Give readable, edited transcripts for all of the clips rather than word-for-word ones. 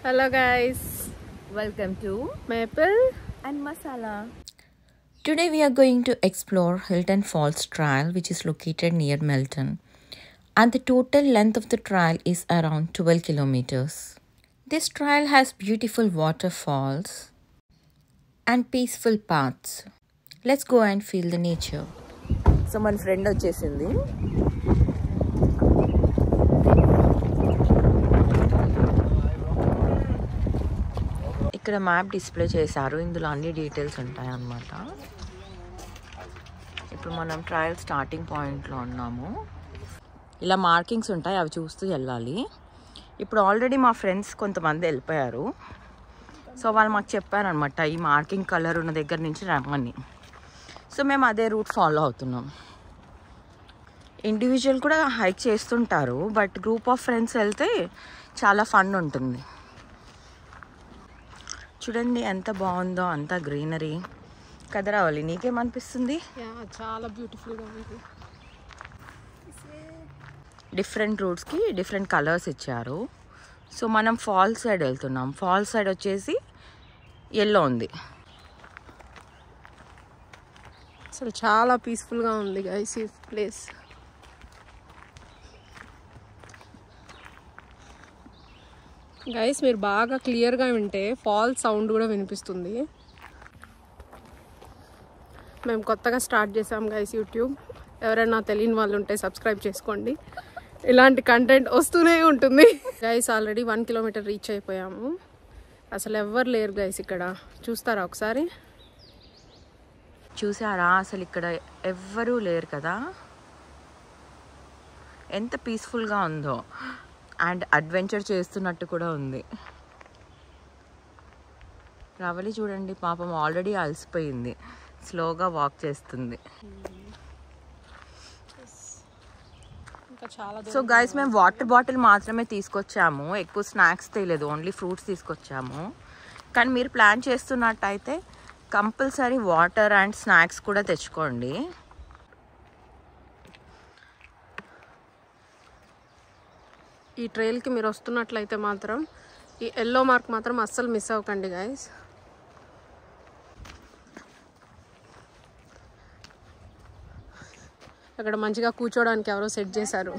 Hello guys, Welcome to Maple and Masala. Today we are going to explore Hilton Falls Trail, which is located near Melton, and the total length of the trail is around 12 kilometers. This trail has beautiful waterfalls and peaceful paths. Let's go and feel the nature. So my friend వచ్చేసింది. ఇక్కడ map display చేశారు. ఇందులో అన్ని details ఉంటాయి అన్నమాట. ఇప్పుడు మనం trial starting పాయింట్లో ఉన్నాము. ఇలా మార్కింగ్స్ ఉంటాయి, అవి చూస్తూ వెళ్ళాలి. ఇప్పుడు ఆల్రెడీ మా ఫ్రెండ్స్ కొంతమంది వెళ్ళిపోయారు. సో వాళ్ళు మాకు చెప్పారనమాట, ఈ మార్కింగ్ కలర్ ఉన్న దగ్గర నుంచి రమ్మని. సో మేము అదే రూట్ ఫాలో అవుతున్నాం. ఇండివిజువల్ కూడా హైక్ చేస్తుంటారు, బట్ గ్రూప్ ఆఫ్ ఫ్రెండ్స్ వెళ్తే చాలా ఫన్ ఉంటుంది. చూడండి ఎంత బాగుందో, అంతా గ్రీనరీ కదా. రావాలి, నీకేమనిపిస్తుంది? చాలా బ్యూటిఫుల్గా ఉంది. డిఫరెంట్ రూట్స్కి డిఫరెంట్ కలర్స్ ఇచ్చారు. సో మనం ఫాల్స్ సైడ్ వెళ్తున్నాం. ఫాల్స్ సైడ్ వచ్చేసి ఎల్లో ఉంది. అసలు చాలా పీస్ఫుల్గా ఉంది గైస్ ఈ ప్లేస్. గైస్ మీరు బాగా క్లియర్గా వింటే ఫాల్ సౌండ్ కూడా వినిపిస్తుంది. మేము కొత్తగా స్టార్ట్ చేసాం గైస్ యూట్యూబ్. ఎవరైనా తెలియని వాళ్ళు ఉంటే సబ్స్క్రైబ్ చేసుకోండి, ఇలాంటి కంటెంట్ వస్తూనే ఉంటుంది. గైస్ ఆల్రెడీ 1 కిలోమీటర్ రీచ్ అయిపోయాము. అసలు ఎవ్వరు లేరు గైస్ ఇక్కడ. చూస్తారా ఒకసారి? చూసారా అసలు ఇక్కడ ఎవ్వరూ లేరు కదా. ఎంత పీస్ఫుల్గా ఉందో, అండ్ అడ్వెంచర్ చేస్తున్నట్టు కూడా ఉంది. రవలి చూడండి, పాపం ఆల్రెడీ అలసిపోయింది, స్లోగా వాక్ చేస్తుంది. సో గైస్ మేము వాటర్ బాటిల్ మాత్రమే తీసుకొచ్చాము, ఎక్కువ స్నాక్స్ తేలేదు, ఓన్లీ ఫ్రూట్స్ తీసుకొచ్చాము. కానీ మీరు ప్లాన్ చేస్తున్నట్టయితే కంపల్సరీ వాటర్ అండ్ స్నాక్స్ కూడా తెచ్చుకోండి. ఈ ట్రైల్కి మీరు వస్తున్నట్లయితే మాత్రం ఈ ఎల్లో మార్క్ మాత్రం అస్సలు మిస్ అవ్వకండి గైస్. అక్కడ మంచిగా కూర్చోడానికి ఎవరో సెట్ చేశారు.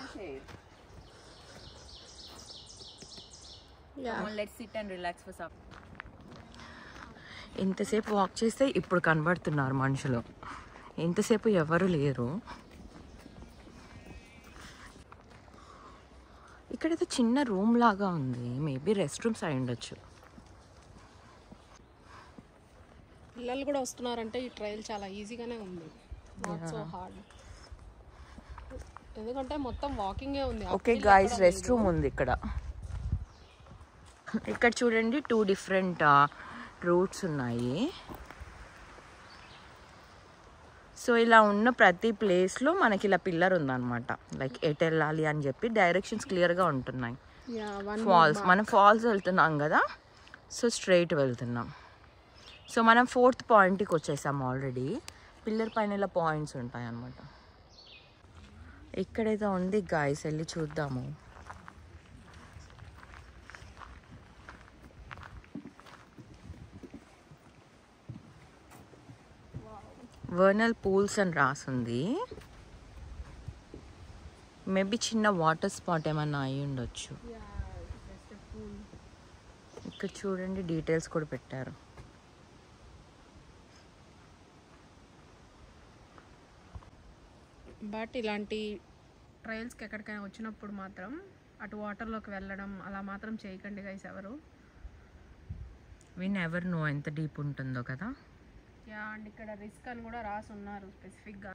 ఎంతసేపు వాక్ చేస్తే ఇప్పుడు కనబడుతున్నారు మనుషులు, ఎంతసేపు ఎవరు లేరు. ఇక్కడైతే చిన్న రూమ్ లాగా ఉంది, మేబీ రెస్ట్ రూమ్స్ అయి ఉండొచ్చు. పిల్లలు కూడా వస్తున్నారంటే ఈ ట్రైల్ చాలా ఈజీగానే ఉంది, నాట్ సో హార్డ్. ఎందుకంటే మొత్తం వాకింగే ఉంది. ఓకే గాయ్స్, రెస్ట్ రూమ్ ఉంది ఇక్కడ. ఇక్కడ చూడండి 2 డిఫరెంట్ రూట్స్ ఉన్నాయి. సో ఇలా ఉన్న ప్రతి ప్లేస్లో మనకి ఇలా పిల్లర్ ఉందన్నమాట, లైక్ ఎటు వెళ్ళాలి అని చెప్పి డైరెక్షన్స్ క్లియర్గా ఉంటున్నాయి. ఫాల్స్, మనం ఫాల్స్ వెళ్తున్నాం కదా, సో స్ట్రైట్ వెళ్తున్నాం. సో మనం 4th పాయింట్కి వచ్చేసాము ఆల్రెడీ. పిల్లర్ పైన ఇలా పాయింట్స్ ఉంటాయి అన్నమాట. ఇక్కడైతే ఉంది గాయ్స్, వెళ్ళి చూద్దాము. వర్నల్ పూల్స్ అని రాసుంది. మేబీ చిన్న వాటర్ స్పాట్ ఏమన్నా అయి ఉండొచ్చు. ఇక్కడ చూడండి డీటెయిల్స్ కూడా పెట్టారు. బట్ ఇలాంటి ట్రయల్స్కి ఎక్కడికైనా వచ్చినప్పుడు మాత్రం అటు వాటర్లోకి వెళ్ళడం అలా మాత్రం చేయకండి గైస్ ఎవరు. వి నెవర్ నో ఎంత డీప్ ఉంటుందో కదా. యా, అండ్ ఇక్కడ రిస్క్ అని కూడా రాసి ఉన్నారు స్పెసిఫిక్గా.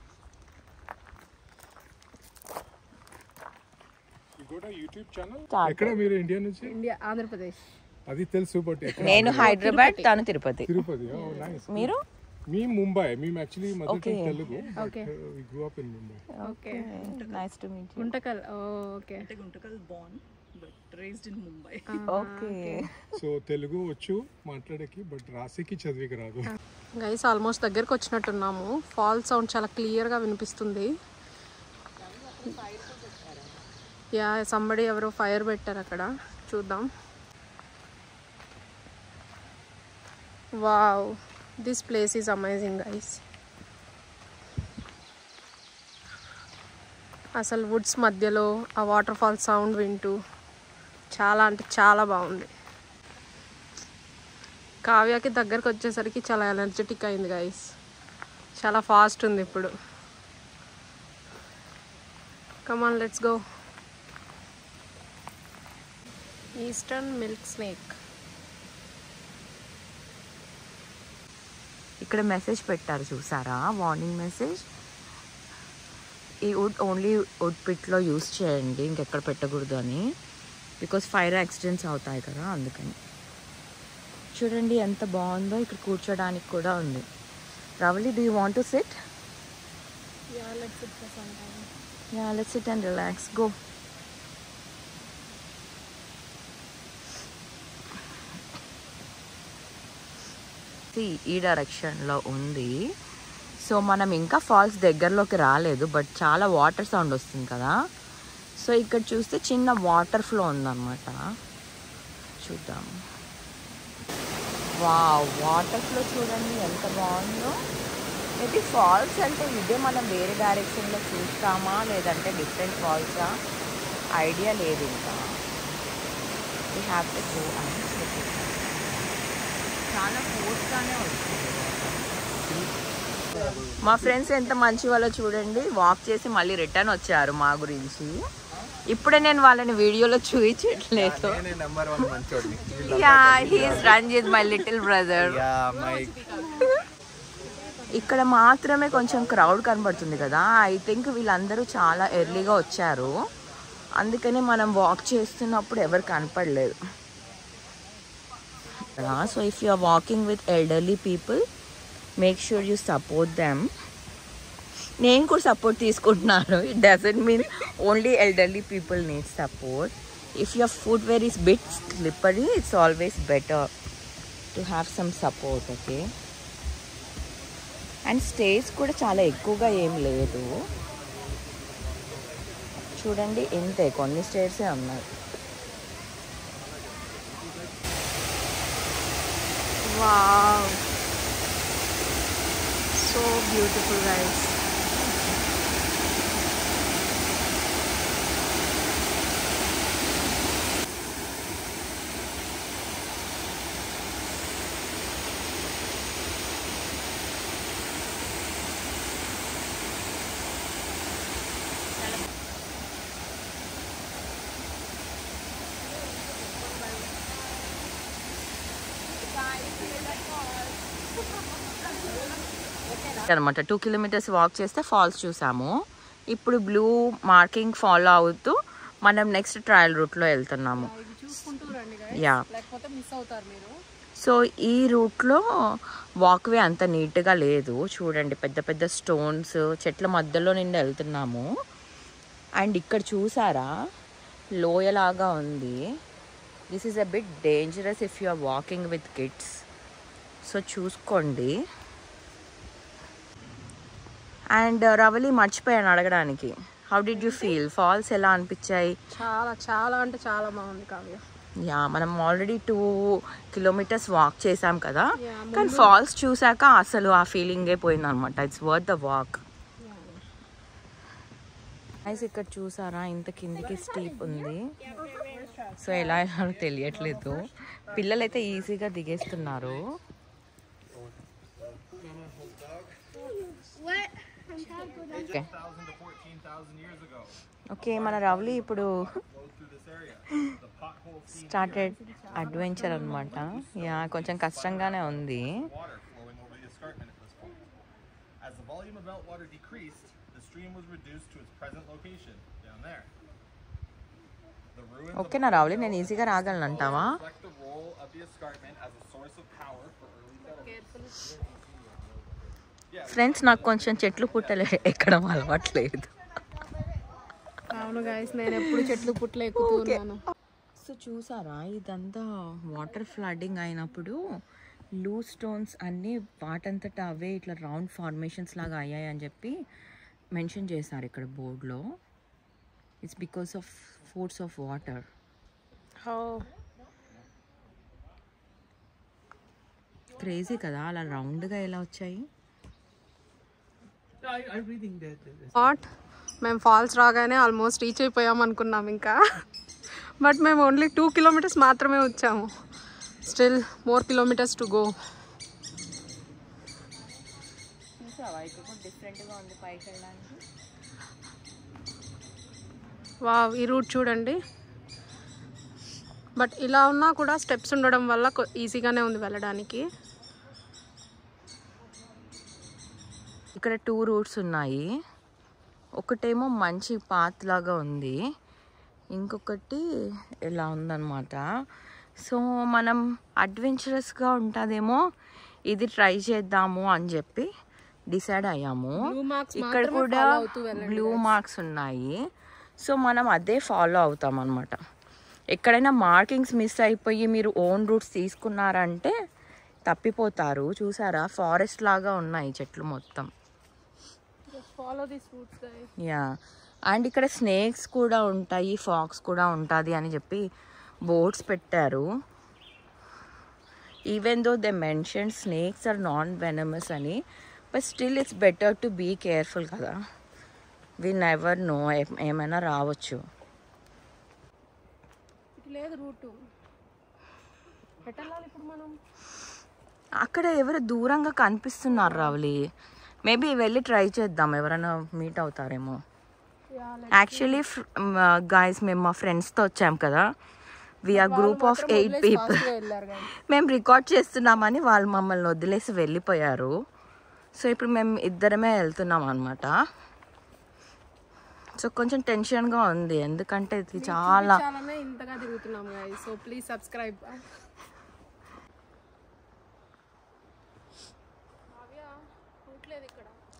యూట్యూబ్ ఛానల్ ఎక్కడ? మీరు ఇండియా నుంచి? ఇండియా, ఆంధ్రప్రదేశ్. అది తెలుసు, బట్ నేను హైదరాబాద్, తను తిరుపతి. తిరుపతి. నైస్. మీరు? మీ ముంబై. మేము actually mother tongue Telugu. Okay, we grew up in Mumbai. Okay, nice to meet you. Guntakal. Okay, Guntakal born but raised in Mumbai. Okay. So Telugu వచ్చు మాట్లాడేకి, బట్ రాసేకి చదివికి రాదు. గైస్ ఆల్మోస్ట్ దగ్గరకు వచ్చినట్టున్నాము. ఫాల్ సౌండ్ చాలా క్లియర్గా వినిపిస్తుంది. యా, సంబడి ఎవరో ఫైర్ పెట్టారు అక్కడ, చూద్దాం. Wow, this place is amazing guys. అసలు వుడ్స్ మధ్యలో ఆ వాటర్ ఫాల్ సౌండ్ వింటూ చాలా అంటే చాలా బాగుంది. కావ్యకి దగ్గరకు వచ్చేసరికి చాలా ఎనర్జెటిక్ అయింది గైస్. చాలా ఫాస్ట్ ఉంది ఇప్పుడు. Come on, let's go. Eastern milk snake. ఇక్కడ మెసేజ్ పెట్టారు చూసారా, వార్నింగ్ మెసేజ్. ఈ వుడ్ ఓన్లీ వుడ్ పిట్లో యూస్ చేయండి, ఇంకెక్కడ పెట్టకూడదు అని. బికాస్ ఫైర్ యాక్సిడెంట్స్ అవుతాయి కదా, అందుకని. చూడండి ఎంత బాగుందో, ఇక్కడ కూర్చోడానికి కూడా ఉంది. Ravali, do you want to SIT? Yeah, let's sit for some time. Yeah, let's sit and relax. Go. ఈ డైరెక్షన్లో ఉంది. సో మనం ఇంకా ఫాల్స్ దగ్గరలోకి రాలేదు, బట్ చాలా వాటర్ సౌండ్ వస్తుంది కదా. సో ఇక్కడ చూస్తే చిన్న వాటర్ ఫ్లో ఉందన్నమాట. చూద్దాం. వావ్, వాటర్ ఫ్లో చూడండి ఎంత బాగుందో. మేబీ ఫాల్స్ అంటే ఇదే మనం వేరే డైరెక్షన్లో చూస్తామా లేదంటే డిఫరెంట్ ఫాల్సా ఐడియా లేదు. ఇంకా we have to go and చాలా ఫోర్స్గానే వస్తుంది. మా ఫ్రెండ్స్ ఎంత మంచి వాళ్ళో చూడండి, వాక్ చేసి మళ్ళీ రిటర్న్ వచ్చారు మా గురించి. ఇప్పుడే నేను వాళ్ళని వీడియోలో చూపించట్లేదు. Yeah, he's Ranjit, my little brother. ఇక్కడ మాత్రమే కొంచెం క్రౌడ్ కనబడుతుంది కదా. ఐ థింక్ వీళ్ళందరూ చాలా ఎర్లీగా వచ్చారు, అందుకని మనం వాక్ చేస్తున్నప్పుడు ఎవరు కనపడలేదు. So if you are walking with elderly people, make sure you support them. నేను కూడా సపోర్ట్ తీసుకుంటున్నాను. It doesn't mean only elderly people need support. If your footwear is bit slippery, it's always better to have some support. Okay. And stage కూడా చాలా ఎక్కువగా ఏం లేదు. చూడండి ఇంతే, కొన్ని స్టేర్సే ఉన్నాయి. Wow, so beautiful guys. అనమాట 2 kilometers వాక్ చేస్తే ఫాల్స్ చూసాము. ఇప్పుడు బ్లూ మార్కింగ్ ఫాలో అవుతూ మనం నెక్స్ట్ ట్రయల్ రూట్లో వెళ్తున్నాము. యా, సో ఈ రూట్లో వాక్వే అంత నీట్గా లేదు. చూడండి పెద్ద పెద్ద స్టోన్స్, చెట్ల మధ్యలో నుండి వెళ్తున్నాము. అండ్ ఇక్కడ చూసారా, లోయలాగా ఉంది. This is a bit dangerous if you are walking with kids. So చూసుకోండి. అండ్ రవలి, మర్చిపోయాను అడగడానికి, how did you feel? Falls ఎలా అనిపించాయి? చాలా చాలా అంటే చాలా బాగుంది కావ్య. యా, మనం ఆల్రెడీ 2 kilometers వాక్ చేసాం కదా, కానీ ఫాల్స్ చూసాక అసలు ఆ ఫీలింగే పోయింది అనమాట. It's worth the walk. ఇక్కడ చూసారా, ఇంత కిందికి స్టీప్ ఉంది. సో ఎలా వెళ్ళాలో తెలియట్లేదు. పిల్లలైతే ఈజీగా దిగేస్తున్నారు. ఓకే, మన రవలి ఇప్పుడు స్టార్టెడ్ అడ్వెంచర్ అనమాట. యా, కొంచెం కష్టంగానే ఉంది. ఓకే నా రావులి, నేను ఈజీగా రాగలను అంటావా? ఫ్రెండ్స్, నాకు కొంచెం చెట్లు పుట్టలే ఎక్కడం అలవాట్లేదు. అవును గైస్, నేను ఎప్పుడు చెట్లు పుట్టలు ఎక్కుతున్నాను. సో చూసారా, ఇదంతా వాటర్ ఫ్లడ్డింగ్ అయినప్పుడు లూజ్ స్టోన్స్ అన్నీ వాటంతటా అవే ఇట్లా రౌండ్ ఫార్మేషన్స్ లాగా అయ్యాయి అని చెప్పి మెన్షన్ చేశారు ఇక్కడ బోర్డులో. It's because of force of water. Crazy కదా, అలా రౌండ్గా ఎలా వచ్చాయి. వాట్ మేము ఫాల్స్ రాగానే ఆల్మోస్ట్ రీచ్ అయిపోయాం అనుకున్నాం ఇంకా, బట్ మేము ఓన్లీ 2 kilometers మాత్రమే వచ్చాము. Still more kilometers to go. Wow, ఈ రూట్ చూడండి. బట్ ఇలా ఉన్నా కూడా స్టెప్స్ ఉండడం వల్ల ఈజీగానే ఉంది వెళ్ళడానికి. ఇక్కడ 2 రూట్స్ ఉన్నాయి. ఒకటేమో మంచి పాత్ లాగా ఉంది, ఇంకొకటి ఇలా ఉందన్నమాట. సో మనం అడ్వెంచరస్గా ఉంటుందేమో ఇది ట్రై చేద్దాము అని చెప్పి డిసైడ్ అయ్యాము. ఇక్కడ కూడా బ్లూ మార్క్స్ ఉన్నాయి, సో మనం అదే ఫాలో అవుతాం అన్నమాట. ఎక్కడైనా మార్కింగ్స్ మిస్ అయిపోయి మీరు ఓన్ రూట్స్ తీసుకున్నారంటే తప్పిపోతారు. చూసారా, ఫారెస్ట్ లాగా ఉన్నాయి చెట్లు మొత్తం. యా, అండ్ ఇక్కడ స్నేక్స్ కూడా ఉంటాయి, ఫాక్స్ కూడా ఉంటుంది అని చెప్పి బోర్డ్స్ పెట్టారు. Even though they mention snakes are non venomous అని, but still it's better to be careful కదా, వి నెవర్ నో, ఏమైనా రావచ్చు. అక్కడ ఎవరు దూరంగా కనిపిస్తున్నారు రావులి, మేబీ వెళ్ళి ట్రై చేద్దాం, ఎవరైనా మీట్ అవుతారేమో. యాక్చువల్లీ గాయస్, మేము మా ఫ్రెండ్స్తో వచ్చాం కదా, వీఆర్ గ్రూప్ ఆఫ్ 8 people. మేము రికార్డ్ చేస్తున్నామని వాళ్ళు మమ్మల్ని వదిలేసి వెళ్ళిపోయారు. సో ఇప్పుడు మేము ఇద్దరమే వెళ్తున్నాం అనమాట. సో కొంచెం టెన్షన్గా ఉంది, ఎందుకంటే ఇది చాలా ఇంతగా తిరుగుతున్నాం guys. So please subscribe.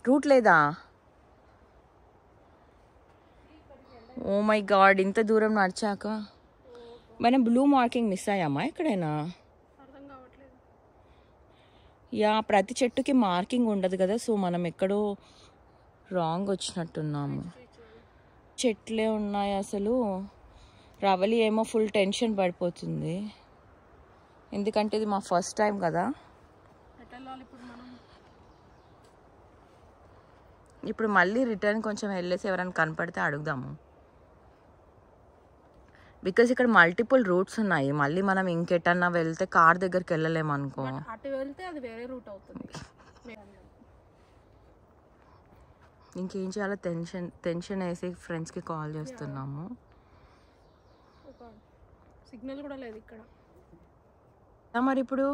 Route లేదా? ఓ మై గాడ్, ఇంత దూరం నడిచాక మనం బ్లూ మార్కింగ్ మిస్ అయ్యామా ఎక్కడైనా? యా, ప్రతి చెట్టుకి మార్కింగ్ ఉండదు కదా, సో మనం ఎక్కడో రాంగ్ వచ్చినట్టున్నాము. చెట్లే ఉన్నాయి అసలు. రవలి ఏమో ఫుల్ టెన్షన్ పడిపోతుంది, ఎందుకంటే ఇది మా ఫస్ట్ టైం కదా. ఇప్పుడు మళ్ళీ రిటర్న్ కొంచెం వెళ్ళేసి ఎవరైనా కనపడితే అడుగుదాము, బికాజ్ ఇక్కడ మల్టిపుల్ రూట్స్ ఉన్నాయి. మళ్ళీ మనం ఇంకెటన్నా వెళ్తే కార్ దగ్గరికి వెళ్ళలేము అనుకో. ఇంకేం చేయాలో టెన్షన్ వేసి ఫ్రెండ్స్కి కాల్ చేస్తున్నాము. సిగ్నల్ కూడా లేదు ఇక్కడ. మరి ఇప్పుడు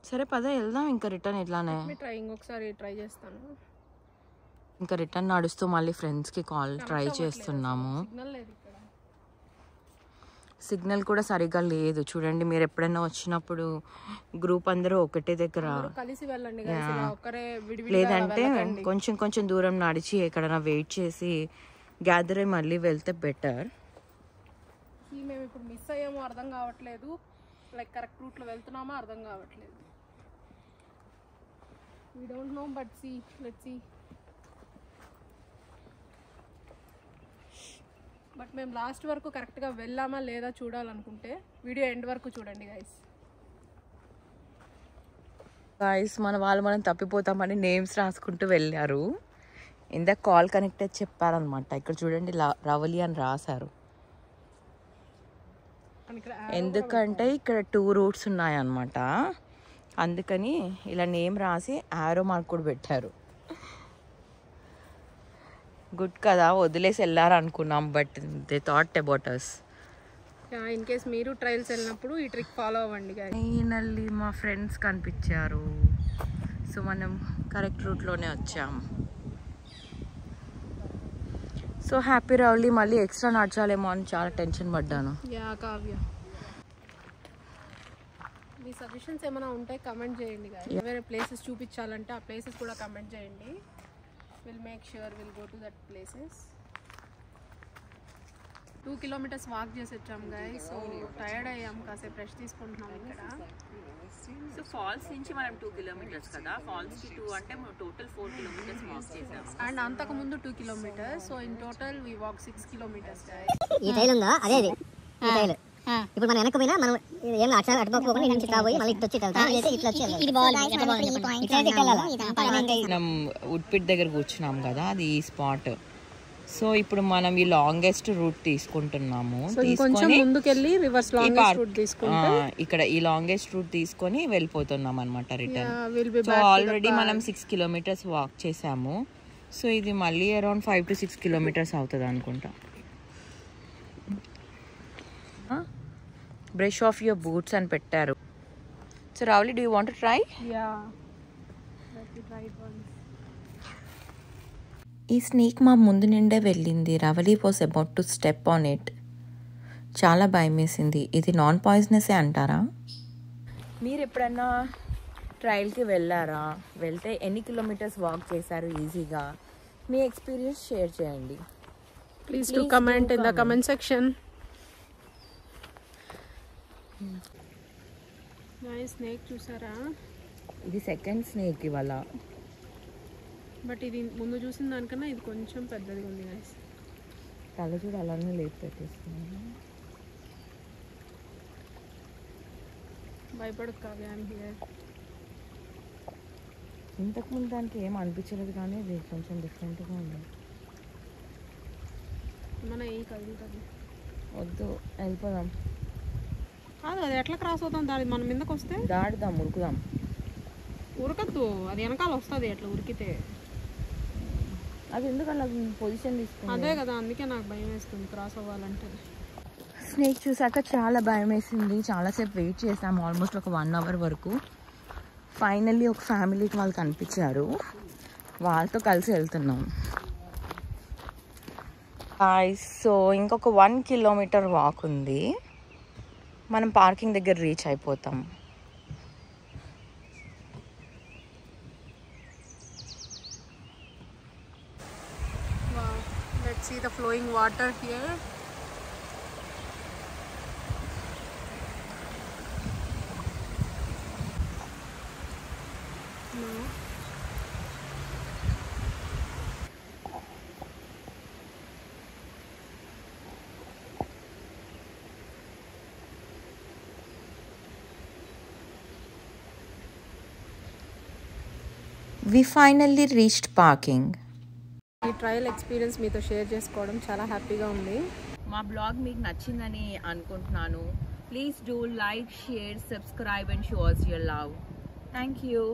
సరే పద వెళ్దాం ఇంకా రిటర్న్. ఇట్లానే ఇంకొకసారి ట్రై చేస్తాను. ఇంకా రిటర్న్ నడుస్తూ మళ్ళీ ఫ్రెండ్స్కి కాల్ ట్రై చేస్తున్నాము. సిగ్నల్ కూడా సరిగా లేదు చూడండి. మీరు ఎప్పుడైనా వచ్చినప్పుడు గ్రూప్ అందరూ ఒకటే దగ్గర, లేదంటే కొంచెం కొంచెం దూరం నడిచి ఎక్కడైనా వెయిట్ చేసి గ్యాదర్ అయ్యి మళ్ళీ వెళ్తే బెటర్. మేము ఇప్పుడు మిస్ అయ్యామో అర్థం కావట్లేదు, లైక్ కరెక్ట్ రూట్లో వెళ్తున్నామో అర్థం కావట్లేదు. We don't know, but see, let's see. But మేము లాస్ట్ వరకు కరెక్ట్గా వెళ్ళామా లేదా చూడాలనుకుంటే వీడియో ఎండ్ వరకు చూడండి గైస్. మనం తప్పిపోతామని నేమ్స్ రాసుకుంటూ వెళ్ళారు. ఇందాక కాల్ కనెక్టెడ్ చెప్పారనమాట. ఇక్కడ చూడండి రవలి అని రాశారు, ఎందుకంటే ఇక్కడ 2 రూట్స్ ఉన్నాయన్నమాట. అందుకని ఇలా నేమ్ రాసి ఆరో మార్క్ కూడా పెట్టారు. గుడ్ కదా, వదిలేసి వెళ్ళారు అనుకున్నాం, but they thought about us. In case మీరు ట్రయల్స్ వెళ్ళినప్పుడు ఈ ట్రిక్ ఫాలో అవ్వండి. ఫైనల్లీ మా ఫ్రెండ్స్ కనిపించారు, సో మనం కరెక్ట్ రూట్లోనే వచ్చాం. So happy Rowley. మళ్ళీ ఎక్స్ట్రా నడచాలేమో అని చాలా టెన్షన్ పడ్డాను. యా కావ్య, మీ సజెషన్స్ ఏమైనా ఉంటే కమెంట్ చేయండి. వేరే ప్లేసెస్ చూపించాలంటే ఆ ప్లేసెస్ కూడా కమెంట్ చేయండి. We'll make sure we'll go to that places. 2 kilometers walk చేసి వచ్చాం గైస్. సో టైర్డ్ అయ్యాం, కాసేపు రెస్ట్ తీసుకుంటున్నాం ఇక్కడ. సో ఫాల్స్ నుంచి మనం 2 kilometers కదా, ఫాల్స్ కి 2 అంటే టోటల్ 4 kilometers వాక్ చేసాం. అండ్ అంతకు ముందు 2 kilometers. So in total we walk 6 kilometers guys. ఈ టైల్ ఉందా? అదే ఈ టైల్ ఇప్పుడు మనం వెనక్కి పోయినా మనం ఏం అట్లా అటుపోకుండా నేను ఇట్లా పోయి మళ్ళీ ఇటు వచ్చి ఇట్లా వచ్చి ఇది మనం ఉడ్పిట్ దగ్గర కూర్చున్నాం కదా, అది ఈ స్పాట్. సో ఇప్పుడు మనం ఈ లాంగెస్ట్ రూట్ తీసుకుంటున్నాము. ఇక్కడ ఈ లాంగెస్ట్ రూట్ తీసుకొని వెళ్ళిపోతున్నాం అనమాట రిటర్న్. సో ఆల్రెడీ మనం 6 kilometers వాక్ చేసాము. సో ఇది మళ్ళీ అరౌండ్ 5 to 6 kilometers అవుతుంది అనుకుంటా. బ్రష్ ఆఫ్ యువర్ బూట్స్ అని పెట్టారు. So Ravuli, do you want to try? ఈ స్నేక్ మా ముందు నిండే వెళ్ళింది. Ravali was about to step on it. చాలా భయం వేసింది. ఇది నాన్ పాయిజనసే అంటారా? మీరు ఎప్పుడన్నా ట్రయల్కి వెళ్ళారా? వెళ్తే ఎన్ని కిలోమీటర్స్ వాక్ చేశారు ఈజీగా? మీ ఎక్స్పీరియన్స్ షేర్ చేయండి. Please to comment in the comment section. Snake చూసారా? ఇది సెకండ్ స్నేక్ ఇవాళ. బట్ ఇది ముందు చూసిన దానికన్నా ఇది కొంచెం పెద్దదిగా ఉంది గైస్. తల చూడు అలానే లేపు పెట్టేస్తున్నాను. భయపడకు కావ్య, ఐఎమ్ హియర్. ఇంతకుముందు దానికి ఏం అనిపించలేదు, కానీ ఇది కొంచెం డిఫరెంట్గా ఉంది. మన ఏ కదులుతుంది. వద్దు, వెళ్ళిపోదాం. కాదు, అది ఎట్లా క్రాస్ అవుతాం? దాని మన మీదకి వస్తే దాటుదాం, ఉరుకుదాం. ఉరకద్దు, అది వెనకాల వస్తుంది ఎట్లా ఉరికితే. అది ఎందుకు అలా పొజిషన్ తీసుకుంది? అదే కదా, అందుకే నాకు భయం వేస్తుంది క్రాస్ అవ్వాలంటే. స్నేక్ చూసాక చాలా భయం వేసింది. చాలాసేపు వెయిట్ చేసాము, ఆల్మోస్ట్ ఒక 1 hour వరకు. ఫైనల్లీ ఒక ఫ్యామిలీకి వాళ్ళు కనిపించారు, వాళ్ళతో కలిసి వెళ్తున్నాం. సో ఇంకొక 1 kilometer వాక్ ఉంది. మనం పార్కింగ్ దగ్గర రీచ్ అయిపోతాం. Let's see the flowing water here. No. We finally reached parking. ఈ ట్రయల్ ఎక్స్పీరియన్స్ మీతో షేర్ చేసుకోవడం చాలా హ్యాపీగా ఉంది. మా బ్లాగ్ మీకు నచ్చిందని అనుకుంటున్నాను. Please do like, share, subscribe and show us your love. Thank you.